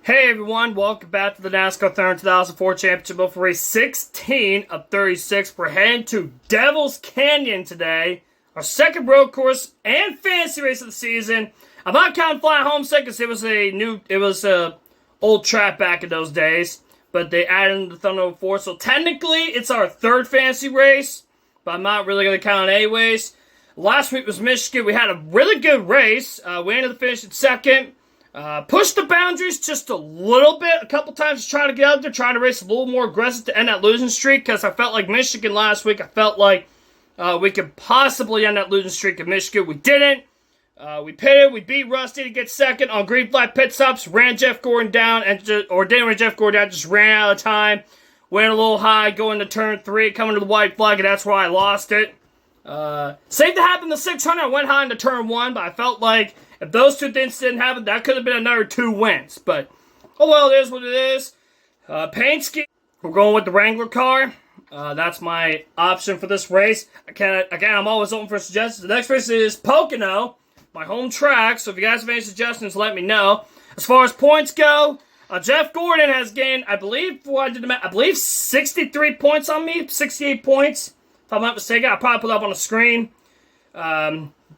Hey everyone, welcome back to the Nascar Thunder 2004 Championship for race 16 of 36. We're heading to Devil's Canyon today, our second road course and fantasy race of the season. I'm not counting Flying Homesick because it was a old track back in those days, but they added in the Thunder 04, so technically it's our third fantasy race, but I'm not really going to count it anyways. Last week was Michigan. We had a really good race. We ended the finish in second. Pushed the boundaries just a little bit, a couple times to try to get out there, try to race a little more aggressive to end that losing streak, because I felt like Michigan last week, I felt like we could possibly end that losing streak in Michigan. We didn't. We pitted, we beat Rusty to get second on green flag pit stops, ran Jeff Gordon down, didn't run Jeff Gordon down, just ran out of time, went a little high, going to turn 3, coming to the white flag, and that's where I lost it. Same to happen to 600, I went high into turn 1, but I felt like if those two things didn't happen, that could have been another 2 wins. But, oh well, it is what it is. Paint scheme, we're going with the Wrangler car. That's my option for this race. Again, I'm always open for suggestions. The next race is Pocono, my home track. So if you guys have any suggestions, let me know. As far as points go, Jeff Gordon has gained, I believe 63 points on me. 68 points. If I'm not mistaken, I'll probably put it up on the screen.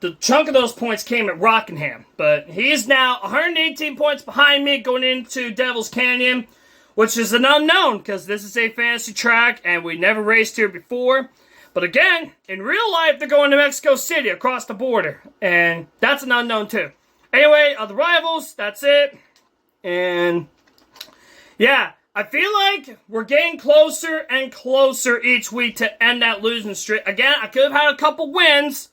The chunk of those points came at Rockingham, but he is now 118 points behind me going into Devil's Canyon, which is an unknown because this is a fantasy track and we never raced here before. But again, in real life, they're going to Mexico City across the border, and that's an unknown too. Anyway, the rivals, that's it. And yeah, I feel like we're getting closer and closer each week to end that losing streak. Again, I could have had a couple wins,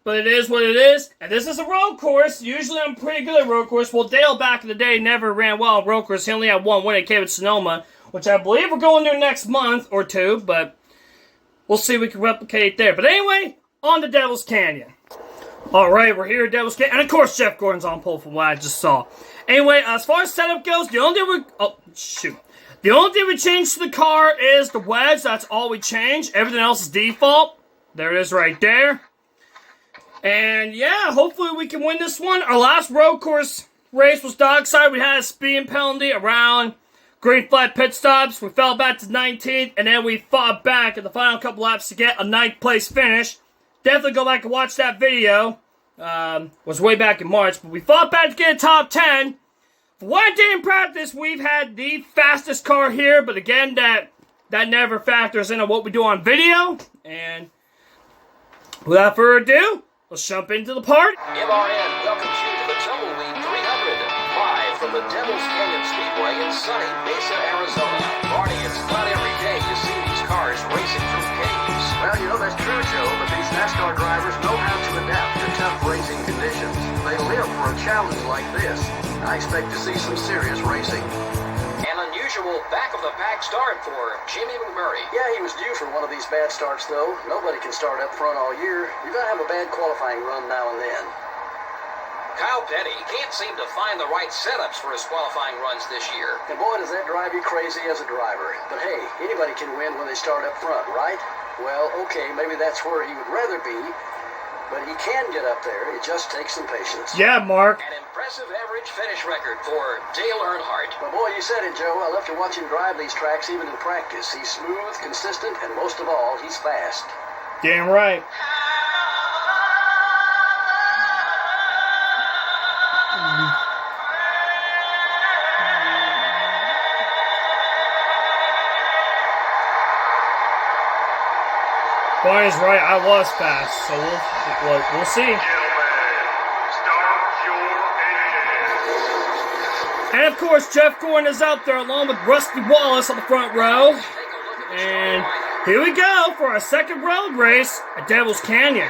but it is what it is, and this is a road course. Usually I'm pretty good at road course. Well, Dale back in the day never ran well at road course. He only had one win at Cape Sonoma, which I believe we're going to next month or two, but we'll see if we can replicate there. But anyway, on to Devil's Canyon. All right, we're here at Devil's Canyon, and of course Jeff Gordon's on pole from what I just saw. Anyway, as far as setup goes, the only thing we changed to the car is the wedge. That's all we changed. Everything else is default. There it is right there. And yeah, hopefully we can win this one. Our last road course race was Dockside. We had a speeding penalty around green flag pit stops. We fell back to 19th, and then we fought back in the final couple laps to get a 9th place finish. Definitely go back and watch that video. Was way back in March, but we fought back to get a top 10. For one day in practice, we've had the fastest car here, but again, that never factors into what we do on video. And without further ado, let's jump into the party. MRN welcomes you to the Tumbleweed 300, live from the Devil's Canyon Speedway in sunny Mesa, Arizona. Marty, it's not every day you see these cars racing through caves. Well, you know, that's true, Joe, but these NASCAR drivers know how to adapt to tough racing conditions. They live for a challenge like this. I expect to see some serious racing. An unusual back-of-the-pack start for Jimmy McMurray. Yeah, he was due for one of these bad starts, though. Nobody can start up front all year. You're going to have a bad qualifying run now and then. Kyle Petty can't seem to find the right setups for his qualifying runs this year. And boy, does that drive you crazy as a driver. But hey, anybody can win when they start up front, right? Well, okay, maybe that's where he would rather be, but he can get up there. It just takes some patience. Yeah, Mark. An impressive average finish record for Dale Earnhardt. But boy, you said it, Joe. I love to watch him drive these tracks even in practice. He's smooth, consistent, and most of all, he's fast. Damn right. Barney's right, I was fast, so we'll see. And of course, Jeff Gordon is out there along with Rusty Wallace on the front row. And here we go for our second road race at Devil's Canyon.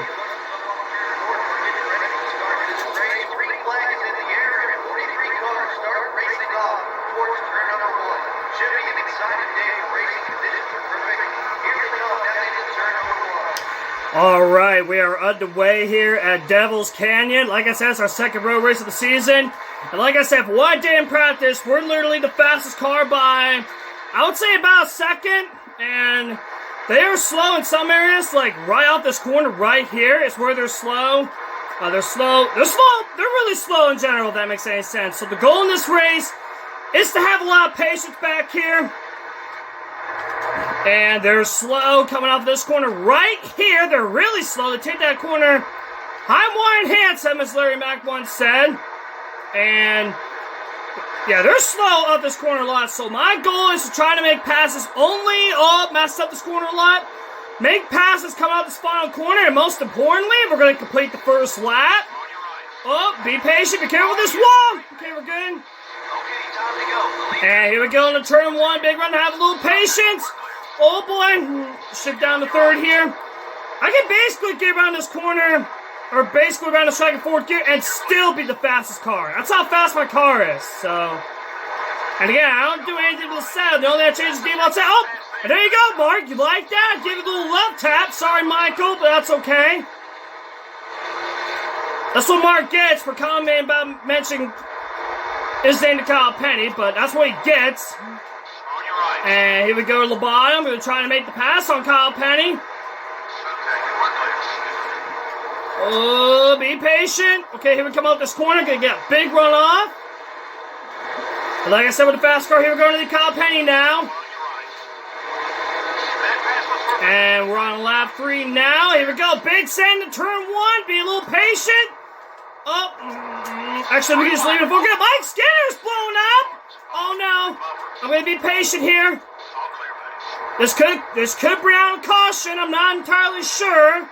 Alright, we are underway here at Devil's Canyon. Like I said, it's our second road race of the season. And like I said, for one day in practice, we're literally the fastest car by, I would say, about a second. And they are slow in some areas, like right off this corner right here is where they're slow. They're slow. They're really slow in general, if that makes any sense. So the goal in this race is to have a lot of patience back here. And they're slow coming off this corner right here. They're really slow. They take that corner high, wide, and handsome, as Larry Mack once said. And yeah, they're slow up this corner a lot. So my goal is to try to make passes only. Oh, messed up this corner a lot. Make passes coming out this final corner. And most importantly, we're going to complete the first lap. Oh, be patient. Be careful with this wall. Okay, we're good. And here we go into turn one. Big run to have a little patience. Oh boy. Shift down to third here. I can basically get around this corner, or basically around the second, fourth gear, and still be the fastest car. That's how fast my car is. So, and again, I don't do anything with the sound. The only thing that changes the game outside. Oh, and there you go, Mark. You like that? Give it a little love tap. Sorry, Michael, but that's okay. That's what Mark gets for commenting about mentioning his name to Kyle Penny, but that's what he gets. And here we go to the bottom. We're trying to make the pass on Kyle Penny. Oh, be patient. Okay, here we come up this corner. Gonna get a big run off. And like I said with the fast car, here we're going to the Kyle Penny now. And we're on lap 3 now. Here we go. Big send to turn 1. Be a little patient. Oh, actually, we can just leave it. Forget Mike Skinner's blown up. Oh no. I'm going to be patient here. This could bring out a caution. I'm not entirely sure.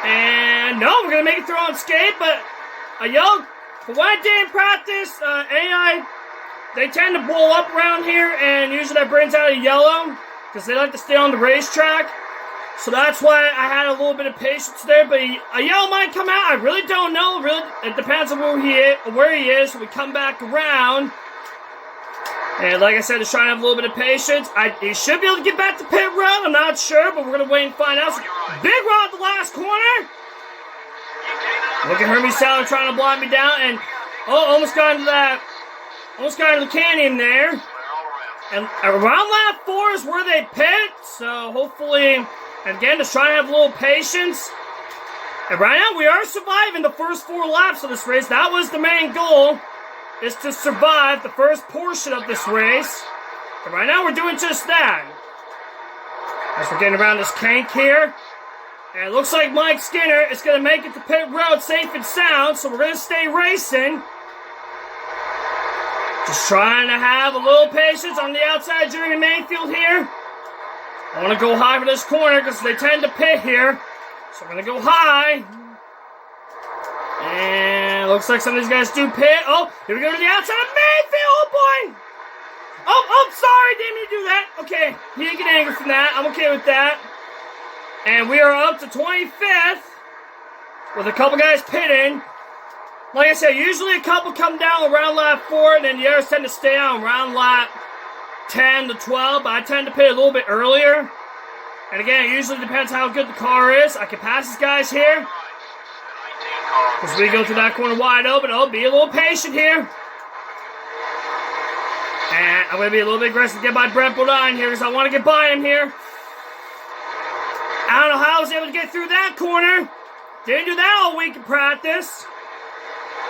And no, we're going to make it through on skate, but for what I did in practice, AI, they tend to blow up around here, and usually that brings out a yellow, because they like to stay on the racetrack. So that's why I had a little bit of patience there, but a yellow might come out. I really don't know. Really, it depends on where he is. So we come back around. And like I said, just trying to have a little bit of patience. He should be able to get back to pit road. I'm not sure, but we're going to wait and find out. So, big run at the last corner. Look at Hermie Sauer trying to block me down. And, almost got into the canyon there. And around lap 4 is where they pit. So hopefully, and again, just trying to have a little patience. And right now, we are surviving the first 4 laps of this race. That was the main goal, is to survive the first portion of this race. And right now we're doing just that. As we're getting around this kink here. And it looks like Mike Skinner is going to make it to pit road safe and sound. So we're going to stay racing. Just trying to have a little patience on the outside Jeremy Mayfield here. I want to go high for this corner because they tend to pit here. So I'm going to go high. And looks like some of these guys do pit. Oh, here we go to the outside of Mayfield. Oh, boy. Oh, sorry. Didn't mean to do that. Okay. He didn't get angry from that. I'm okay with that. And we are up to 25th with a couple guys pitting. Like I said, usually a couple come down around lap 4, and then the others tend to stay on around lap 10 to 12. But I tend to pit a little bit earlier. And again, it usually depends how good the car is. I can pass these guys here. As we go through that corner wide open, be a little patient here. And I'm going to be a little bit aggressive to get by Brett Bodine here because I want to get by him here. I don't know how I was able to get through that corner. Didn't do that all week in practice.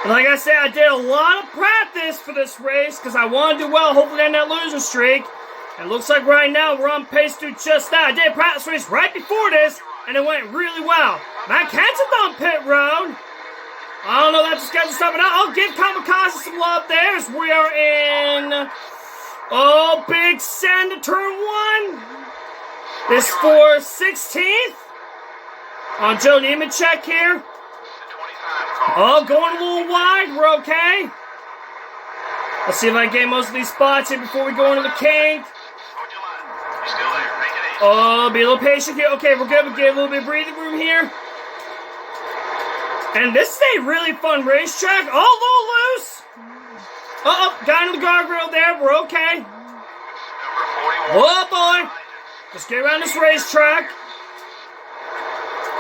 And like I said, I did a lot of practice for this race because I want to do well, hopefully end that losing streak. And it looks like right now we're on pace to do just that. I did a practice race right before this, and it went really well. Matt Kenseth on pit road. I don't know, that just got something out. I'll give Kamikaze some love there as we are in... big send to turn 1. This for 16th. On Joe Nemechek here. Going a little wide. We're okay. Let's see if I can get most of these spots here before we go into the kink. Be a little patient here. Okay, we're good. We get a little bit of breathing room here. And this is a really fun racetrack. A little loose. Got in the guardrail there. We're okay. Oh, boy. Let's get around this racetrack.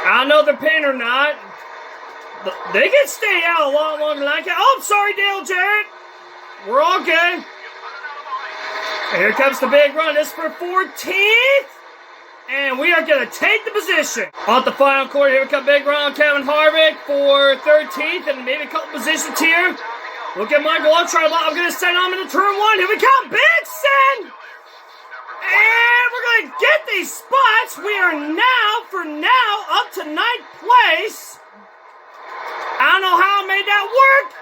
I don't know if they're pitting or not. They can stay out a lot longer than I can. I'm sorry, Dale Jarrett. We're all good. And here comes the big run. This is for 14th. And we are going to take the position. On the final quarter, here we come big run on Kevin Harvick for 13th. And maybe a couple positions here. Look at Michael Ultra. I'm going to send him into turn 1. Here we come. Big send. And we're going to get these spots. We are now, up to 9th place. I don't know how I made that work.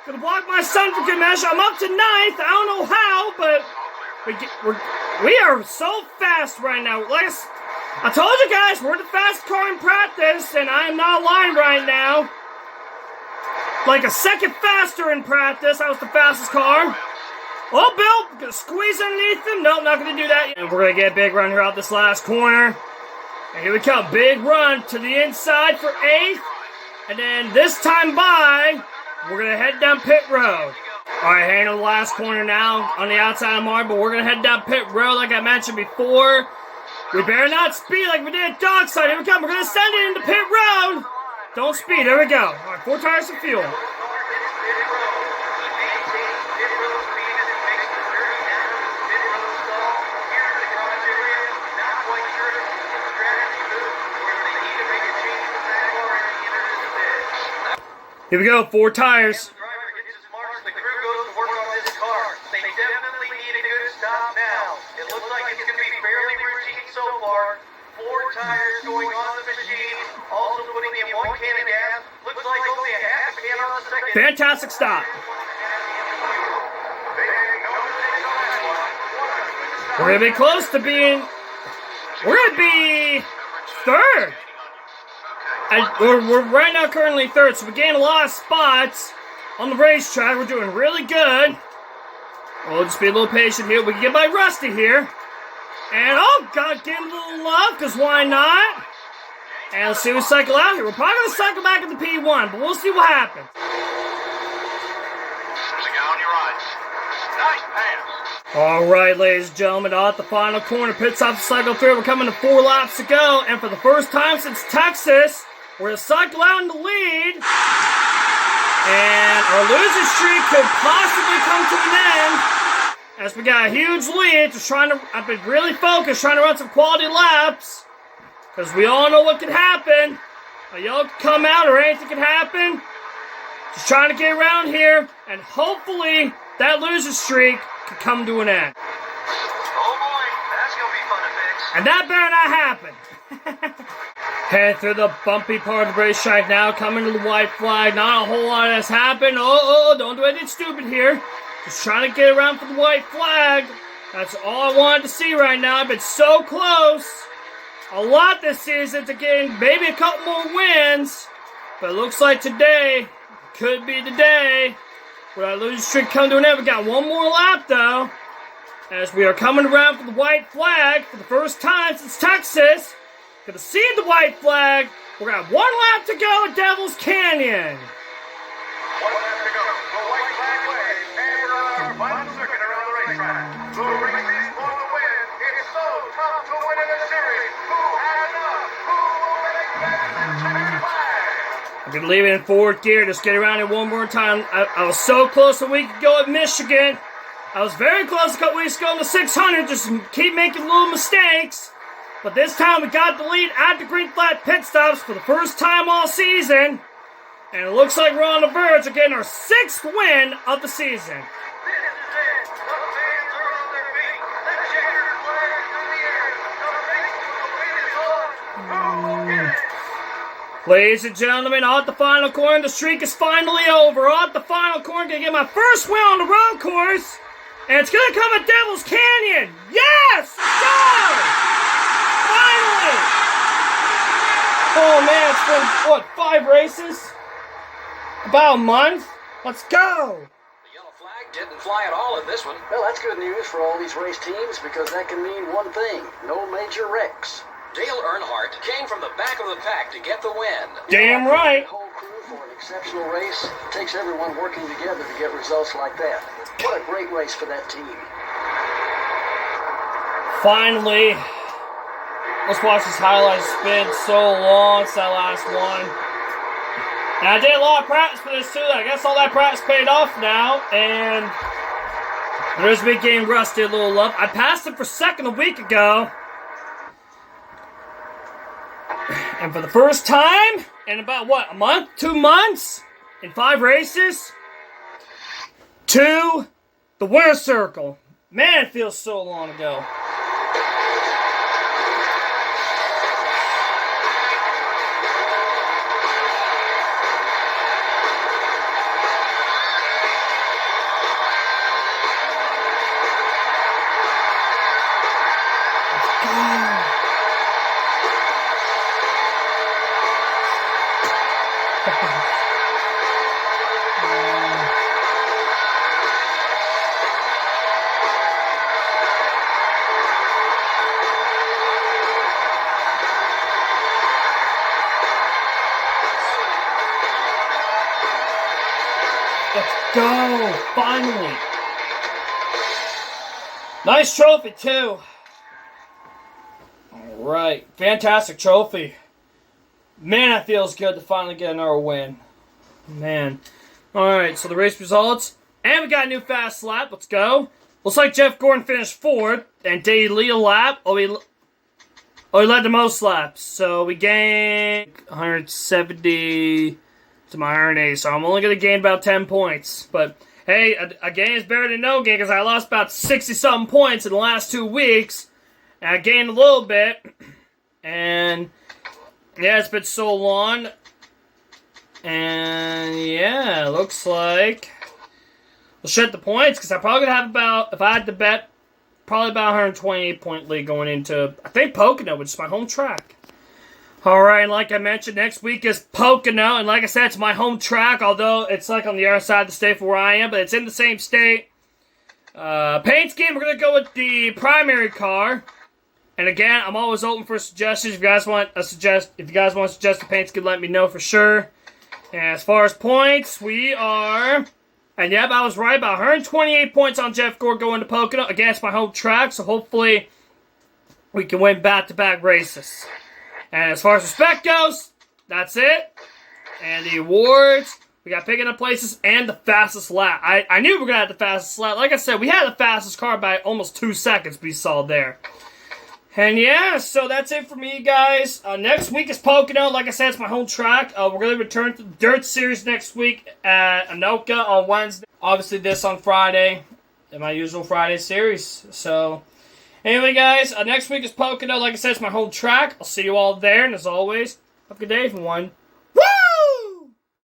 Gonna block my son for good measure. I'm up to 9th. I don't know how, but we are so fast right now. Like I told you guys, we're the fastest car in practice, and I am not lying right now. Like a second faster in practice. I was the fastest car. Oh, Bill, gonna squeeze underneath him. Nope, not gonna do that. And we're gonna get a big run here out this last corner. And here we come, big run to the inside for 8th. And then this time by, we're gonna head down pit road. All right, handle the last corner now on the outside of Mark, but we're gonna head down pit road like I mentioned before. We better not speed like we did at Dockside. Here we come, we're gonna send it into pit road. Don't speed, there we go. All right, 4 tires of fuel. Here we go, 4 tires. The crew goes to work on this car. They definitely need a good stop now. It looks like it's going to be fairly routine so far. 4 tires going on the machine. Also putting in 1 can of gas. Looks like only a half a can on the second. Fantastic stop. We're going to be close to being... We're going to be 3rd. We're right now currently 3rd, so we gained a lot of spots on the racetrack. We're doing really good. We'll just be a little patient here. We can get by Rusty here. And, oh, God, give him a little love, because why not? And let's see who cycle out here. We're probably going to cycle back in the P1, but we'll see what happens. There's a guy on your right. Nice pass. All right, ladies and gentlemen, at the final corner, pit stop to cycle through. We're coming to 4 laps to go, and for the first time since Texas, we're going to cycle out in the lead, and our losing streak could possibly come to an end, as we got a huge lead. Just I've been really focused, trying to run some quality laps, because we all know what could happen. A yellow could come out, or anything could happen. Just trying to get around here, and hopefully that losing streak could come to an end. Oh boy, that's going to be fun to fix. And that better not happen. Heading through the bumpy part of the racetrack now, coming to the white flag. Not a whole lot has happened. Don't do anything stupid here. Just trying to get around for the white flag. That's all I wanted to see right now. I've been so close a lot this season to getting maybe a couple more wins. But it looks like today could be the day where I lose streak come to an end. We got 1 more lap though, as we are coming around for the white flag for the first time since Texas. Gonna see the white flag. We're gonna have 1 lap to go at Devil's Canyon. 1 lap to go. The white flag waves, and we're on our final circuit around the racetrack. Who races for the win? It's so tough to win in the series. Who has enough? Who will make that checkered flag? I'm gonna leave it in 4th gear. Just get around it 1 more time. I was so close a week ago at Michigan. I was very close a couple weeks ago in the 600. Just keep making little mistakes. But this time we got the lead at the green flag pit stops for the first time all season. And it looks like we're on the verge of getting our 6th win of the season. This is it. The fans are on their feet. The checkered flag is in the air. The race to the win is on. Who will get it? Ladies and gentlemen, at the final corner, the streak is finally over. At the final corner, gonna get my first win on the road course. And it's gonna come at Devil's Canyon. Yes! Let's go! Finally! Oh man, it's been, what, 5 races? About a month? Let's go! The yellow flag didn't fly at all in this one. Well, that's good news for all these race teams because that can mean one thing: no major wrecks. Dale Earnhardt came from the back of the pack to get the win. Damn right! The whole crew for an exceptional race. It takes everyone working together to get results like that. What a great race for that team. Finally, let's watch this highlight. It's been so long since that last one. And I did a lot of practice for this too. I guess all that practice paid off now. And there's me getting Rusty a little love. I passed him for 2nd a week ago. And for the first time in about, what, a month? 2 months? In 5 races? to the winner's circle. Man, it feels so long ago. Let's go! Finally! Nice trophy, too. Alright, fantastic trophy. Man, that feels good to finally get another win. Man. Alright, so the race results. And we got a new fast lap. Let's go. Looks like Jeff Gordon finished 4th. And did he lead a lap? Oh, he led the most laps. So we gained 170 to my 180. So I'm only going to gain about 10 points. But, hey, a gain is better than no gain because I lost about 60-something points in the last 2 weeks. And I gained a little bit. And, yeah, it's been so long. And, yeah, looks like we'll shut the points because I'm probably going to have about, if I had to bet, probably about 128 point lead going into, I think, Pocono, which is my home track. Alright, and like I mentioned, next week is Pocono, and like I said, it's my home track, although it's like on the other side of the state from where I am, but it's in the same state. Paint scheme, we're going to go with the primary car. And again, I'm always open for suggestions. If you guys want to suggest a paint scheme, let me know for sure. And as far as points, we are... And yep, I was right. About 128 points on Jeff Gordon going to Pocono. Again, it's my home track, so hopefully we can win back-to-back races. And as far as respect goes, that's it. And the awards, we got picking up places and the fastest lap. I knew we were going to have the fastest lap. Like I said, we had the fastest car by almost 2 seconds we saw there. And yeah, so that's it for me, guys. Next week is Pocono. Like I said, it's my home track. We're going to return to the Dirt Series next week at Anoka on Wednesday. Obviously, this on Friday, in my usual Friday series. So, anyway, guys, next week is Pocono. Like I said, it's my home track. I'll see you all there. And as always, have a good day, everyone.